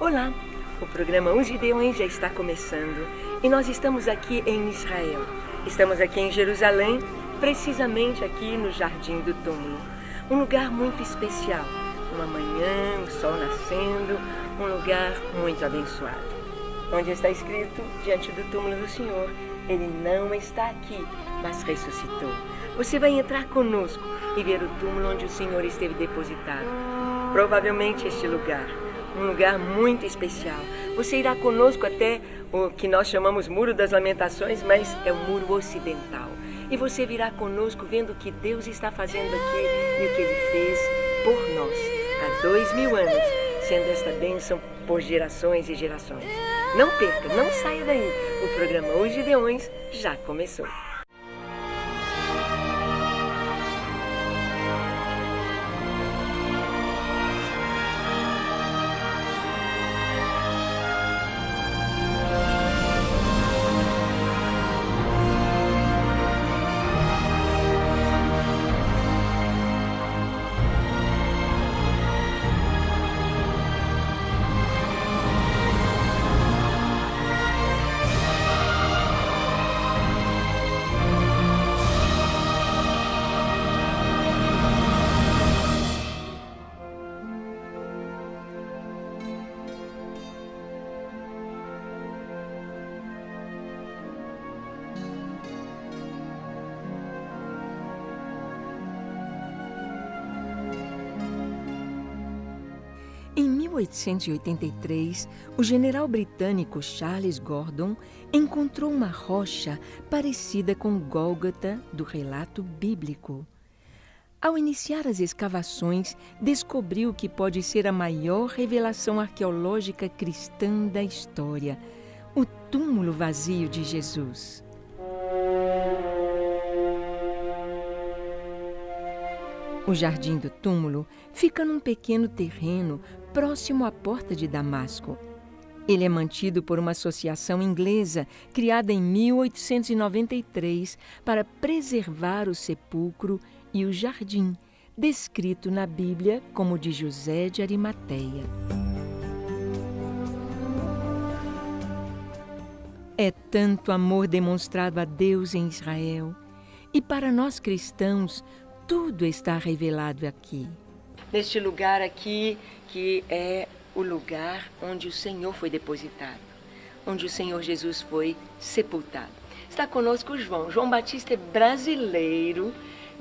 Olá, o programa Os Gideões já está começando e nós estamos aqui em Israel. Estamos aqui em Jerusalém, precisamente aqui no Jardim do Túmulo. Um lugar muito especial, uma manhã, o sol nascendo, um lugar muito abençoado. Onde está escrito, diante do túmulo do Senhor, Ele não está aqui, mas ressuscitou. Você vai entrar conosco e ver o túmulo onde o Senhor esteve depositado. Provavelmente este lugar, um lugar muito especial. Você irá conosco até o que nós chamamos Muro das Lamentações, mas é o Muro Ocidental. E você virá conosco vendo o que Deus está fazendo aqui e o que Ele fez por nós há 2000 anos, sendo esta bênção por gerações e gerações. Não perca, não saia daí. O programa Os Gideões já começou. Em 1883, o general britânico Charles Gordon encontrou uma rocha parecida com Gólgota do relato bíblico. Ao iniciar as escavações, descobriu que pode ser a maior revelação arqueológica cristã da história, o túmulo vazio de Jesus. O Jardim do Túmulo fica num pequeno terreno próximo à porta de Damasco. Ele é mantido por uma associação inglesa criada em 1893 para preservar o sepulcro e o jardim, descrito na Bíblia como de José de Arimateia. É tanto amor demonstrado a Deus em Israel, e para nós cristãos, tudo está revelado aqui. Neste lugar aqui, que é o lugar onde o Senhor foi depositado, onde o Senhor Jesus foi sepultado. Está conosco o João. João Batista é brasileiro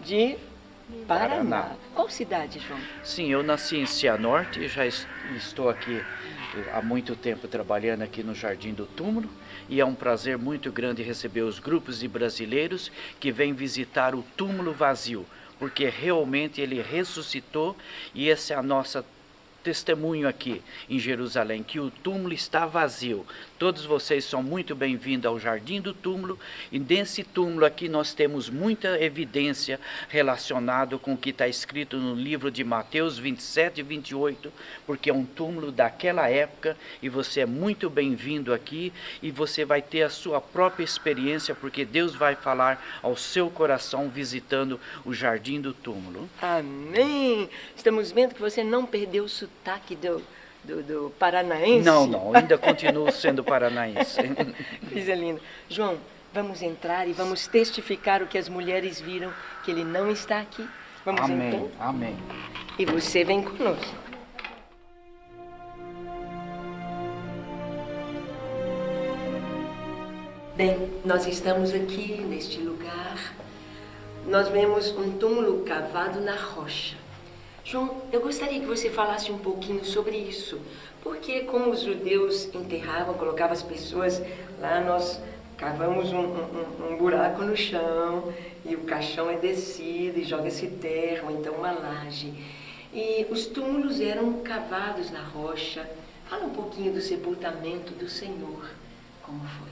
de Paraná. Qual cidade, João? Sim, eu nasci em Cianorte e já estou aqui há muito tempo trabalhando aqui no Jardim do Túmulo, e é um prazer muito grande receber os grupos de brasileiros que vêm visitar o túmulo vazio, porque realmente ele ressuscitou, e esse é a nossa testemunho aqui em Jerusalém, que o túmulo está vazio. Todos vocês são muito bem-vindos ao Jardim do Túmulo, e nesse túmulo aqui nós temos muita evidência relacionada com o que está escrito no livro de Mateus 27 e 28, porque é um túmulo daquela época, e você é muito bem-vindo aqui, e você vai ter a sua própria experiência, porque Deus vai falar ao seu coração visitando o Jardim do Túmulo. Amém! Estamos vendo que você não perdeu o sotaque do paranaense. Não, ainda continuo sendo paranaense. Coisa linda. João, vamos entrar e vamos testificar o que as mulheres viram, que ele não está aqui. Vamos então? Amém. E você vem conosco. Bem, nós estamos aqui neste lugar. Nós vemos um túmulo cavado na rocha. João, eu gostaria que você falasse um pouquinho sobre isso, porque como os judeus enterravam, colocavam as pessoas lá, nós cavamos um buraco no chão, e o caixão é descido e joga-se terra, ou então uma laje. E os túmulos eram cavados na rocha. Fala um pouquinho do sepultamento do Senhor, como foi?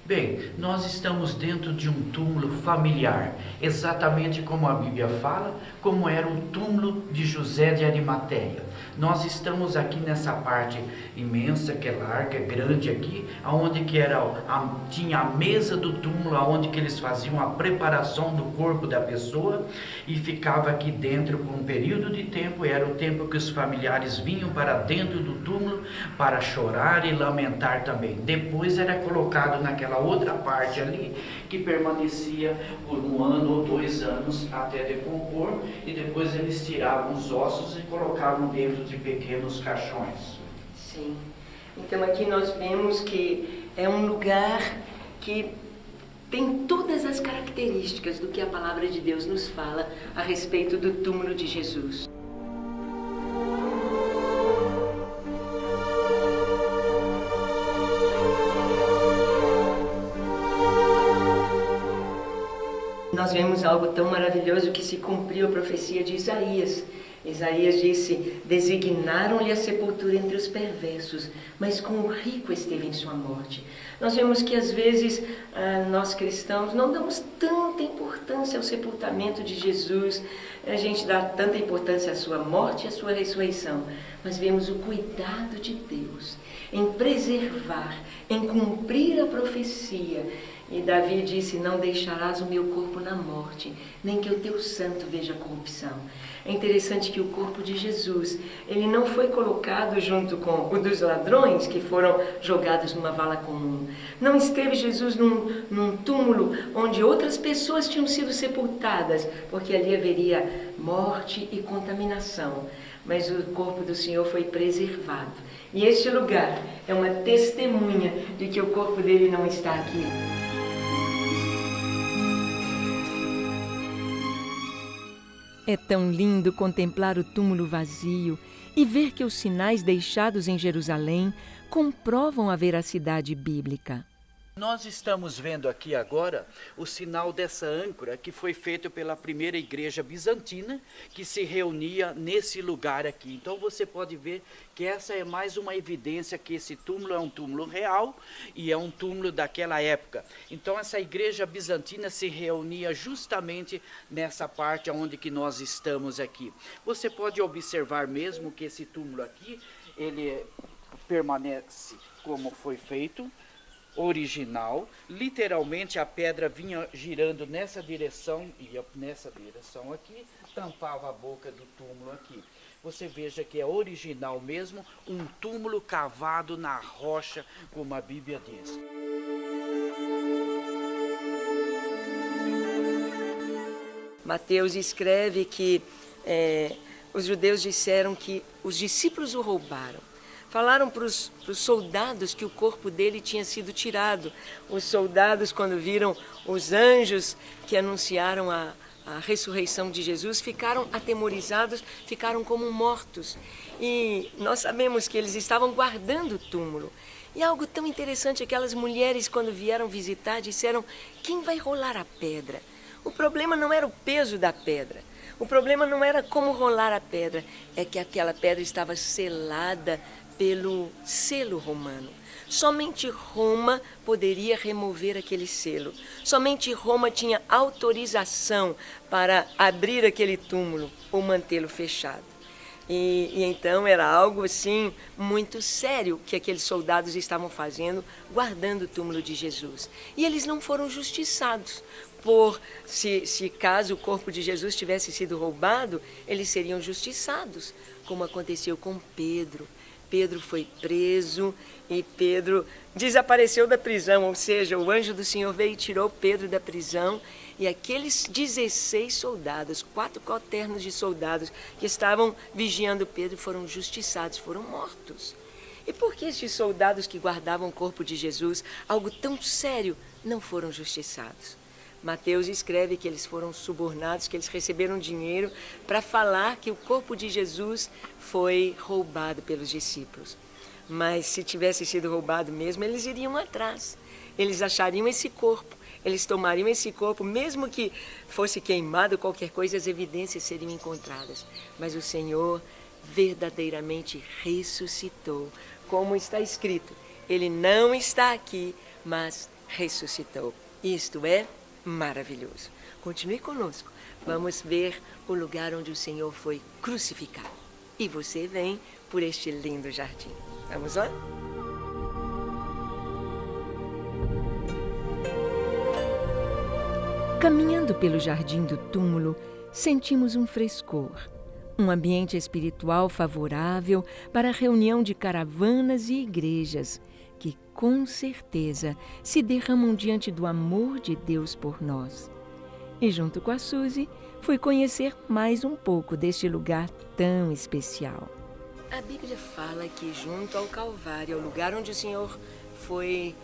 Bem, nós estamos dentro de um túmulo familiar, exatamente como a Bíblia fala, como era o túmulo de José de Arimateia. Nós estamos aqui nessa parte imensa, que é larga, grande aqui, aonde que tinha a mesa do túmulo, aonde que eles faziam a preparação do corpo da pessoa e ficava aqui dentro por um período de tempo. Era o tempo que os familiares vinham para dentro do túmulo para chorar e lamentar também. Depois era colocado naquela outra parte ali, que permanecia por 1 ano ou 2 anos até decompor, e depois eles tiravam os ossos e colocavam dentro de pequenos caixões. Sim. Então aqui nós vemos que é um lugar que tem todas as características do que a palavra de Deus nos fala a respeito do túmulo de Jesus. Nós vemos algo tão maravilhoso que se cumpriu a profecia de Isaías. Isaías disse: designaram-lhe a sepultura entre os perversos, mas com o rico esteve em sua morte. Nós vemos que às vezes nós cristãos não damos tanta importância ao sepultamento de Jesus, a gente dá tanta importância à sua morte e à sua ressurreição, mas vemos o cuidado de Deus em preservar, em cumprir a profecia. E Davi disse: não deixarás o meu corpo na morte, nem que o teu santo veja corrupção. É interessante que o corpo de Jesus, ele não foi colocado junto com o dos ladrões que foram jogados numa vala comum. Não esteve Jesus num túmulo onde outras pessoas tinham sido sepultadas, porque ali haveria morte e contaminação. Mas o corpo do Senhor foi preservado. E este lugar é uma testemunha de que o corpo dele não está aqui. É tão lindo contemplar o túmulo vazio e ver que os sinais deixados em Jerusalém comprovam a veracidade bíblica. Nós estamos vendo aqui agora o sinal dessa âncora que foi feito pela primeira igreja bizantina, que se reunia nesse lugar aqui. Então você pode ver que essa é mais uma evidência que esse túmulo é um túmulo real e é um túmulo daquela época. Então essa igreja bizantina se reunia justamente nessa parte onde que nós estamos aqui. Você pode observar mesmo que esse túmulo aqui, ele permanece como foi feito, original. Literalmente a pedra vinha girando nessa direção, ia nessa direção aqui, tampava a boca do túmulo aqui. Você veja que é original mesmo, um túmulo cavado na rocha, como a Bíblia diz. Mateus escreve que os judeus disseram que os discípulos o roubaram. Falaram para os soldados que o corpo dele tinha sido tirado. Os soldados, quando viram os anjos que anunciaram a ressurreição de Jesus, ficaram atemorizados, ficaram como mortos. E nós sabemos que eles estavam guardando o túmulo. E algo tão interessante, aquelas mulheres, quando vieram visitar, disseram: quem vai rolar a pedra? O problema não era o peso da pedra. O problema não era como rolar a pedra, é que aquela pedra estava selada pelo selo romano. Somente Roma poderia remover aquele selo. Somente Roma tinha autorização para abrir aquele túmulo ou mantê-lo fechado. E então era algo assim muito sério que aqueles soldados estavam fazendo, guardando o túmulo de Jesus. E eles não foram justiçados. Se caso o corpo de Jesus tivesse sido roubado, eles seriam justiçados, como aconteceu com Pedro. Pedro foi preso e Pedro desapareceu da prisão, ou seja, o anjo do Senhor veio e tirou Pedro da prisão, e aqueles 16 soldados, 4 coternos de soldados que estavam vigiando Pedro foram justiçados, foram mortos. E por que estes soldados que guardavam o corpo de Jesus, algo tão sério, não foram justiçados? Mateus escreve que eles foram subornados, que eles receberam dinheiro para falar que o corpo de Jesus foi roubado pelos discípulos. Mas se tivesse sido roubado mesmo, eles iriam atrás. Eles achariam esse corpo, eles tomariam esse corpo, mesmo que fosse queimado, qualquer coisa, as evidências seriam encontradas. Mas o Senhor verdadeiramente ressuscitou, como está escrito. Ele não está aqui, mas ressuscitou. Isto é maravilhoso. Continue conosco. Vamos ver o lugar onde o Senhor foi crucificado. E você vem por este lindo jardim. Vamos lá? Caminhando pelo jardim do túmulo, sentimos um frescor, um ambiente espiritual favorável para a reunião de caravanas e igrejas, que com certeza se derramam diante do amor de Deus por nós. E junto com a Suzy, fui conhecer mais um pouco deste lugar tão especial. A Bíblia fala que junto ao Calvário, ao lugar onde o Senhor foi,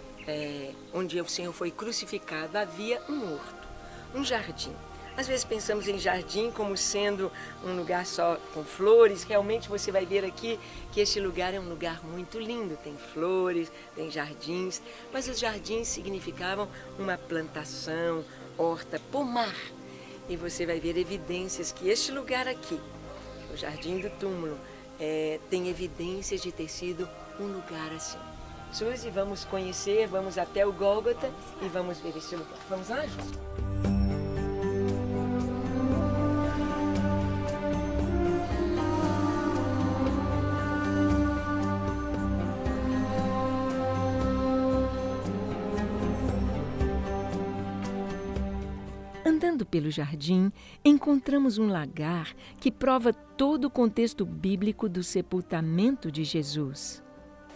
crucificado, havia um horto, um jardim. Às vezes pensamos em jardim como sendo um lugar só com flores. Realmente você vai ver aqui que este lugar é um lugar muito lindo. Tem flores, tem jardins, mas os jardins significavam uma plantação, horta, pomar. E você vai ver evidências que este lugar aqui, o Jardim do Túmulo, tem evidências de ter sido um lugar assim. Suzy, vamos conhecer, vamos até o Gólgota e vamos ver este lugar. Vamos lá, Júlio? Andando pelo jardim, encontramos um lagar que prova todo o contexto bíblico do sepultamento de Jesus.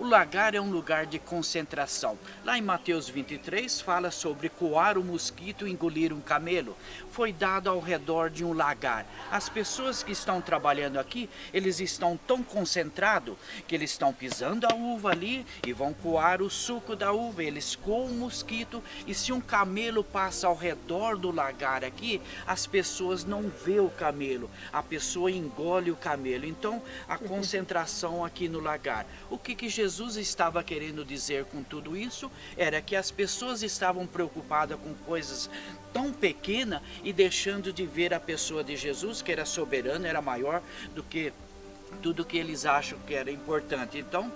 O lagar é um lugar de concentração. Lá em Mateus 23 fala sobre coar o mosquito e engolir um camelo. Foi dado ao redor de um lagar. As pessoas que estão trabalhando aqui, eles estão tão concentrados que eles estão pisando a uva ali e vão coar o suco da uva. Eles coam o mosquito e se um camelo passa ao redor do lagar aqui, as pessoas não vê o camelo. A pessoa engole o camelo. Então, a concentração aqui no lagar. O que Jesus estava querendo dizer com tudo isso era que as pessoas estavam preocupadas com coisas tão pequenas e deixando de ver a pessoa de Jesus, que era soberano, era maior do que tudo que eles acham que era importante. Então,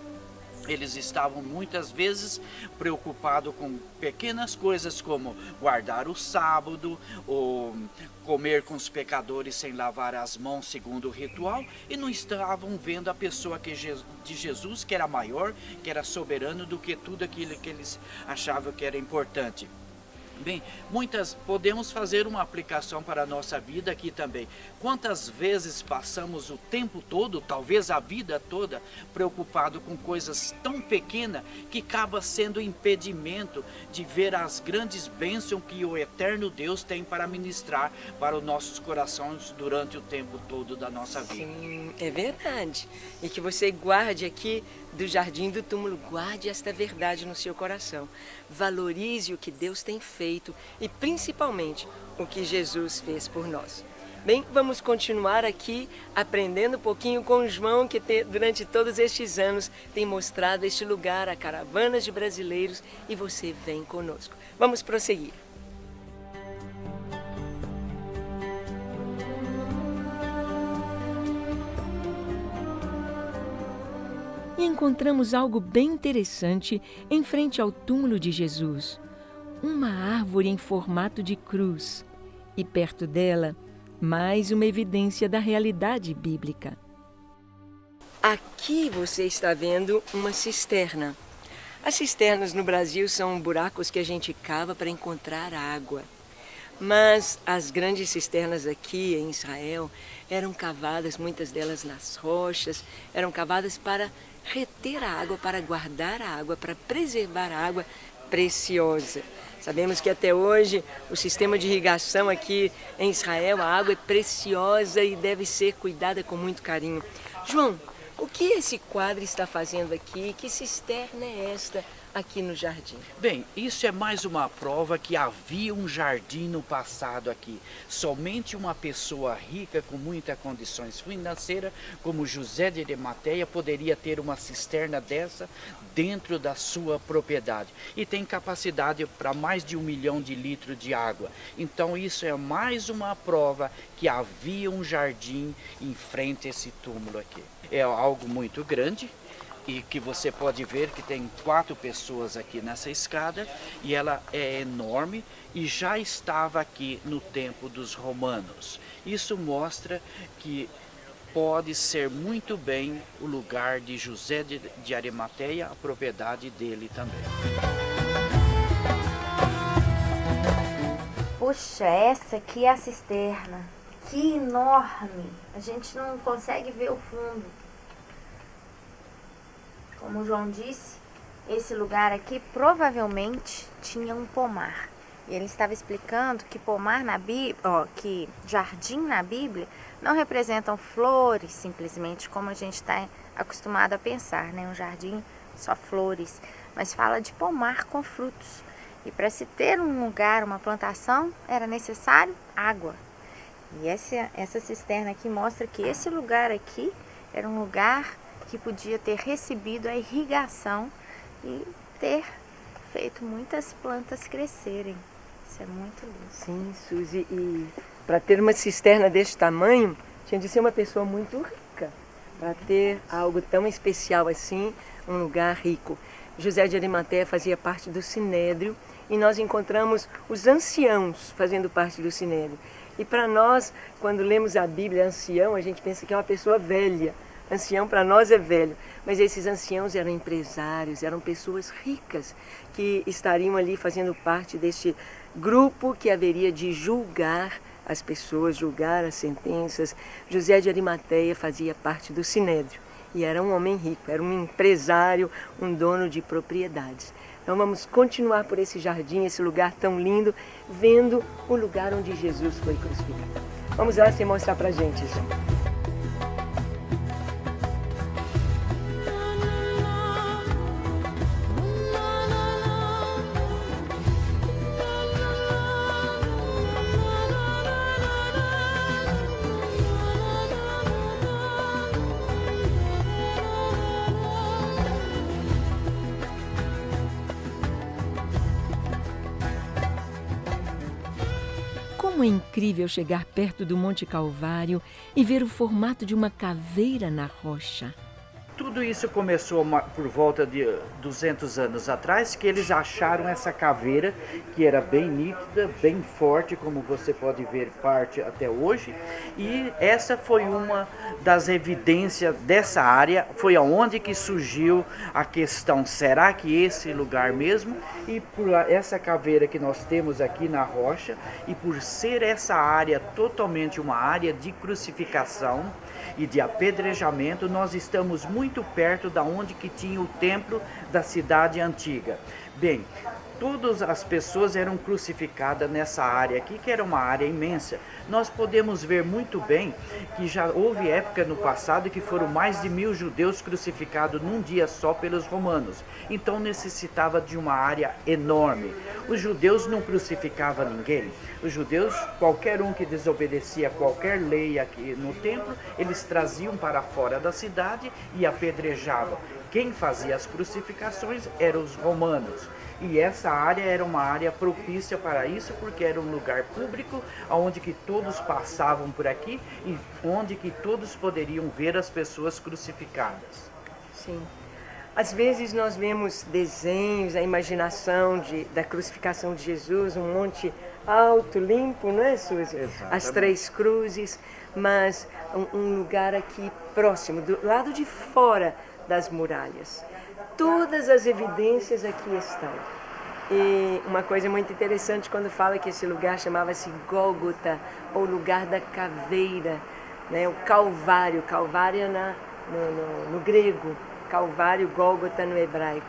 eles estavam muitas vezes preocupados com pequenas coisas como guardar o sábado, ou comer com os pecadores sem lavar as mãos segundo o ritual, e não estavam vendo a pessoa de Jesus, que era maior, que era soberano do que tudo aquilo que eles achavam que era importante. Bem, podemos fazer uma aplicação para a nossa vida aqui também. Quantas vezes passamos o tempo todo, talvez a vida toda, preocupado com coisas tão pequenas que acaba sendo impedimento de ver as grandes bênçãos que o eterno Deus tem para ministrar para os nossos corações durante o tempo todo da nossa vida. Sim, é verdade. E que você guarde aqui do Jardim do Túmulo, guarde esta verdade no seu coração. Valorize o que Deus tem feito e principalmente o que Jesus fez por nós. Bem, vamos continuar aqui aprendendo um pouquinho com o João, que durante todos estes anos tem mostrado este lugar a caravanas de brasileiros, e você vem conosco. Vamos prosseguir. E encontramos algo bem interessante em frente ao túmulo de Jesus. Uma árvore em formato de cruz. E perto dela, mais uma evidência da realidade bíblica. Aqui você está vendo uma cisterna. As cisternas no Brasil são buracos que a gente cava para encontrar água. Mas as grandes cisternas aqui em Israel eram cavadas, muitas delas nas rochas, eram cavadas para reter a água, para guardar a água, para preservar a água preciosa. Sabemos que até hoje o sistema de irrigação aqui em Israel, a água é preciosa e deve ser cuidada com muito carinho. João, o que esse quadro está fazendo aqui? Que cisterna é esta aqui no jardim? Bem, isso é mais uma prova que havia um jardim no passado aqui. Somente uma pessoa rica com muitas condições financeiras, como José de Arimateia, poderia ter uma cisterna dessa dentro da sua propriedade. E tem capacidade para mais de 1 milhão de litros de água. Então isso é mais uma prova que havia um jardim em frente a esse túmulo aqui. É algo muito grande. e que você pode ver que tem 4 pessoas aqui nessa escada, e ela é enorme e já estava aqui no tempo dos romanos. Isso mostra que pode ser muito bem o lugar de José de Arimateia, a propriedade dele também. Puxa, essa aqui é a cisterna. Que enorme! A gente não consegue ver o fundo. Como o João disse, esse lugar aqui provavelmente tinha um pomar. E ele estava explicando que pomar na Bíblia, que jardim na Bíblia não representam flores simplesmente como a gente está acostumado a pensar, né? Um jardim só flores, mas fala de pomar com frutos. E para se ter um lugar, uma plantação, era necessário água. E essa cisterna aqui mostra que esse lugar aqui era um lugar que podia ter recebido a irrigação e ter feito muitas plantas crescerem. Isso é muito lindo. Sim, Suzy, e para ter uma cisterna desse tamanho, tinha de ser uma pessoa muito rica, para ter algo tão especial assim, um lugar rico. José de Arimateia fazia parte do Sinédrio e nós encontramos os anciãos fazendo parte do Sinédrio. E para nós, quando lemos a Bíblia, ancião, a gente pensa que é uma pessoa velha. Ancião para nós é velho, mas esses anciãos eram empresários, eram pessoas ricas que estariam ali fazendo parte deste grupo que haveria de julgar as pessoas, julgar as sentenças. José de Arimateia fazia parte do Sinédrio e era um homem rico, era um empresário, um dono de propriedades. Então vamos continuar por esse jardim, esse lugar tão lindo, vendo o lugar onde Jesus foi crucificado. Vamos lá se mostrar para a gente, João. Como é incrível chegar perto do Monte Calvário e ver o formato de uma caveira na rocha. Tudo isso começou por volta de 200 anos atrás, que eles acharam essa caveira, que era bem nítida, bem forte, como você pode ver parte até hoje. E essa foi uma das evidências dessa área, foi aonde que surgiu a questão, será que esse lugar mesmo? E por essa caveira que nós temos aqui na rocha, e por ser essa área totalmente uma área de crucificação e de apedrejamento, nós estamos muito perto da onde que tinha o templo da cidade antiga. Bem, todas as pessoas eram crucificadas nessa área aqui, que era uma área imensa. Nós podemos ver muito bem que já houve época no passado que foram mais de 1000 judeus crucificados num dia só pelos romanos. Então necessitava de uma área enorme. Os judeus não crucificavam ninguém. Os judeus, qualquer um que desobedecia qualquer lei aqui no templo, eles traziam para fora da cidade e apedrejavam. Quem fazia as crucificações eram os romanos. E essa área era uma área propícia para isso, porque era um lugar público, onde que todos passavam por aqui e onde que todos poderiam ver as pessoas crucificadas. Sim. Às vezes nós vemos desenhos, a imaginação da crucificação de Jesus, um monte alto, limpo, não é, Suzy? Exatamente. As 3 cruzes, mas um lugar aqui próximo, do lado de fora das muralhas. Todas as evidências aqui estão. E uma coisa muito interessante quando fala que esse lugar chamava-se Gólgota, ou lugar da caveira, né? O Calvário, Calvário no grego, Calvário, Gólgota no hebraico.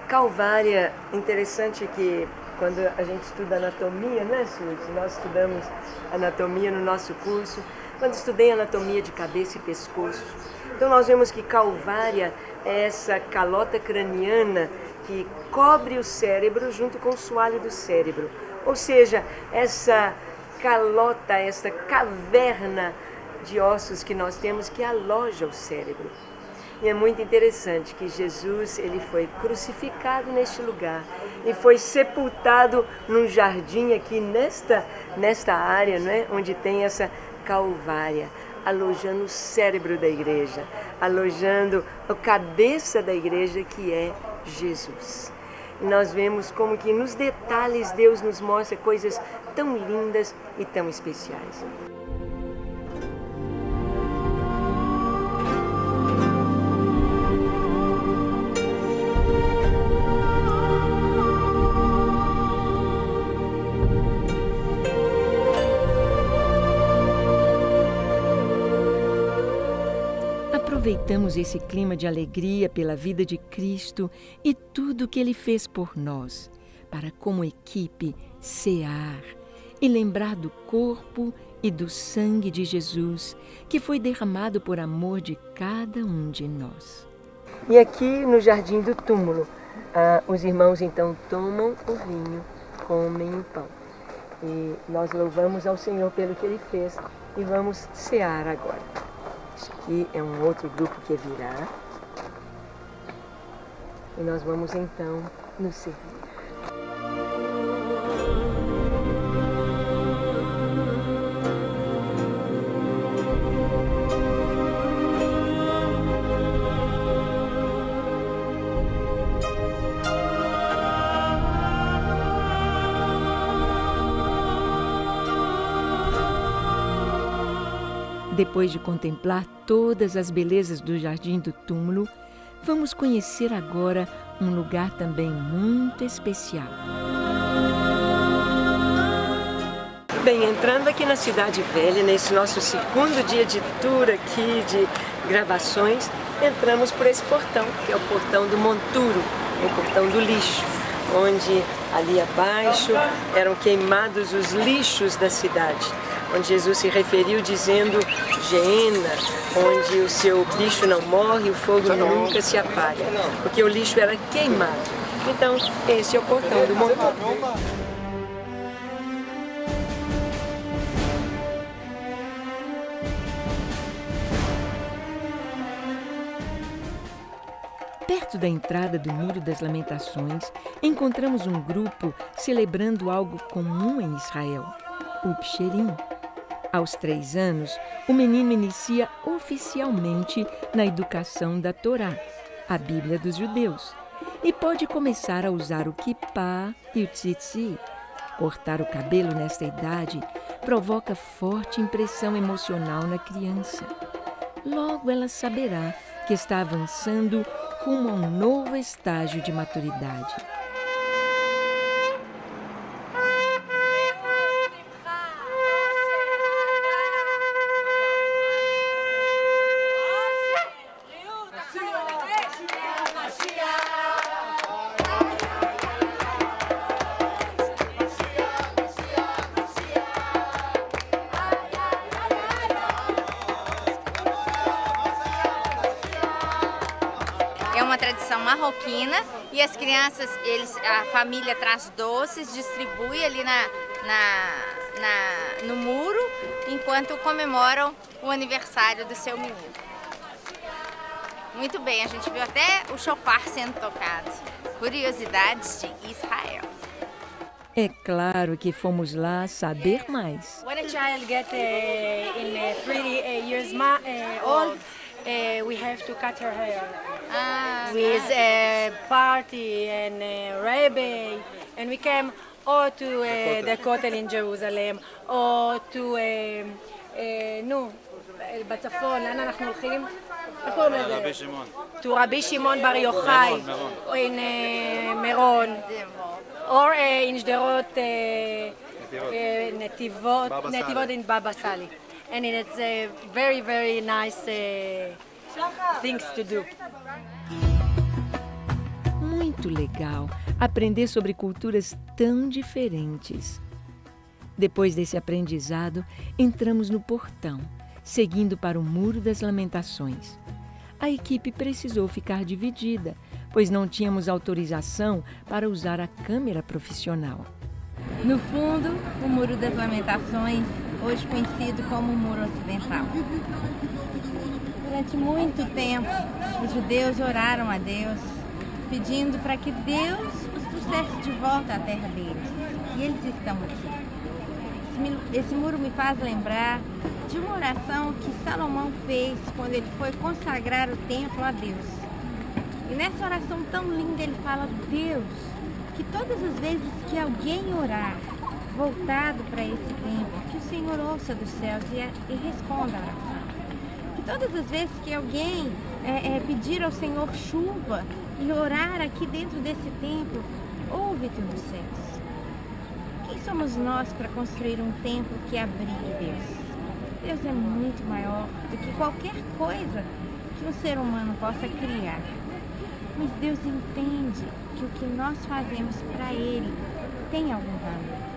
Calvária, interessante que quando a gente estuda anatomia, né, Suzy? Nós estudamos anatomia no nosso curso, quando estudei anatomia de cabeça e pescoço. Então nós vemos que Calvária é essa calota craniana que cobre o cérebro junto com o soalho do cérebro. Ou seja, essa calota, essa caverna de ossos que nós temos que aloja o cérebro. E é muito interessante que Jesus, ele foi crucificado neste lugar e foi sepultado num jardim aqui nesta área, né, onde tem essa Calvária. alojando o cérebro da igreja, alojando a cabeça da igreja, que é Jesus. E nós vemos como que nos detalhes Deus nos mostra coisas tão lindas e tão especiais. Aproveitamos esse clima de alegria pela vida de Cristo e tudo que Ele fez por nós, para como equipe cear e lembrar do corpo e do sangue de Jesus, que foi derramado por amor de cada um de nós. E aqui no Jardim do Túmulo, os irmãos então tomam o vinho, comem o pão. E nós louvamos ao Senhor pelo que Ele fez e vamos cear agora. Aqui é um outro grupo que virá. E nós vamos então nos servir. Depois de contemplar todas as belezas do Jardim do Túmulo, vamos conhecer agora um lugar também muito especial. Bem, entrando aqui na Cidade Velha, nesse nosso segundo dia de tour aqui, de gravações, entramos por esse portão, que é o portão do Monturo, o portão do lixo, onde ali abaixo eram queimados os lixos da cidade, onde Jesus se referiu dizendo Geena, onde o seu bicho não morre, o fogo nunca se apaga, porque o lixo era queimado. Então, esse é o portão do Monturo. Perto da entrada do Muro das Lamentações, encontramos um grupo celebrando algo comum em Israel, o Psherim. Aos 3 anos, o menino inicia oficialmente na educação da Torá, a Bíblia dos judeus, e pode começar a usar o kippá e o tzitzi. Cortar o cabelo nesta idade provoca forte impressão emocional na criança. Logo ela saberá que está avançando rumo a um novo estágio de maturidade. É uma tradição marroquina e as crianças, a família traz doces, distribui ali no muro, enquanto comemoram o aniversário do seu menino. Muito bem, a gente viu até o shofar sendo tocado. Curiosidades de Israel. É claro que fomos lá saber mais. When a child gets in 3 years old, we have to cut her hair. With a party and Rebbe, and we came or to the Kotel in Jerusalem, or to בצפון, לאן אנחנו הולכים? איך קוראים לזה? רבי שמעון. To רבי שמעון בר יוחאי, או in מירון, or in שדרות נתיבות in Baba Sali. And it's a very, very nice things to do. Muito legal aprender sobre culturas tão diferentes. Depois desse aprendizado, entramos no portão, seguindo para o Muro das Lamentações. A equipe precisou ficar dividida, pois não tínhamos autorização para usar a câmera profissional. No fundo, o Muro das Lamentações, hoje conhecido como Muro Ocidental. Durante muito tempo, os judeus oraram a Deus, pedindo para que Deus os trouxesse de volta à terra deles. E eles estão aqui. Esse muro me faz lembrar de uma oração que Salomão fez quando ele foi consagrar o templo a Deus. E nessa oração tão linda ele fala: Deus, que todas as vezes que alguém orar voltado para esse templo, que o Senhor ouça dos céus e responda a oração. Que todas as vezes que alguém pedir ao Senhor chuva e orar aqui dentro desse templo, ouve-te nos céus. Quem somos nós para construir um templo que abrigue Deus? Deus é muito maior do que qualquer coisa que um ser humano possa criar. Mas Deus entende que o que nós fazemos para Ele tem algum valor.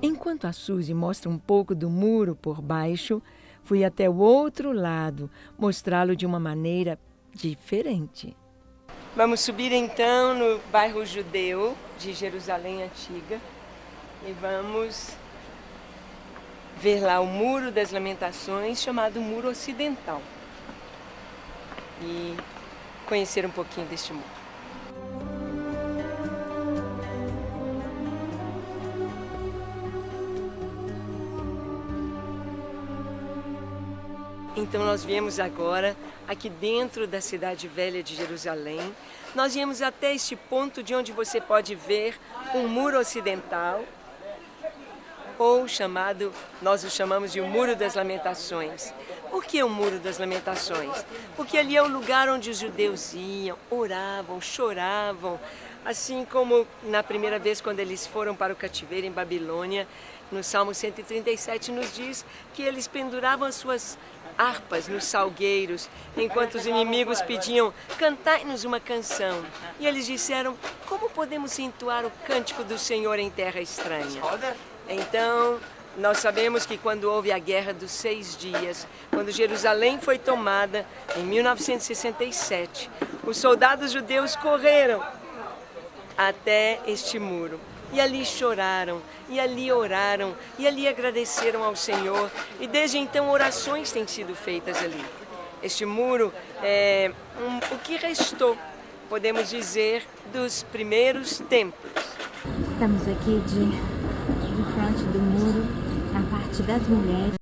Enquanto a Suzy mostra um pouco do muro por baixo, fui até o outro lado mostrá-lo de uma maneira diferente. Vamos subir então no bairro judeu de Jerusalém Antiga e vamos ver lá o Muro das Lamentações, chamado Muro Ocidental, e conhecer um pouquinho deste muro. Então nós viemos agora aqui dentro da cidade velha de Jerusalém. Nós viemos até este ponto de onde você pode ver o Muro Ocidental, ou chamado, nós o chamamos de o Muro das Lamentações. Por que o Muro das Lamentações? Porque ali é o lugar onde os judeus iam, oravam, choravam, assim como na primeira vez quando eles foram para o cativeiro em Babilônia, no Salmo 137 nos diz que eles penduravam as suas harpas nos salgueiros, enquanto os inimigos pediam: cantai-nos uma canção. E eles disseram: como podemos entoar o cântico do Senhor em terra estranha? Então, nós sabemos que quando houve a Guerra dos 6 Dias, quando Jerusalém foi tomada em 1967, os soldados judeus correram até este muro. E ali choraram, e ali oraram, e ali agradeceram ao Senhor. E desde então orações têm sido feitas ali. Este muro é o que restou, podemos dizer, dos primeiros templos. Estamos aqui de frente do muro, na parte das mulheres.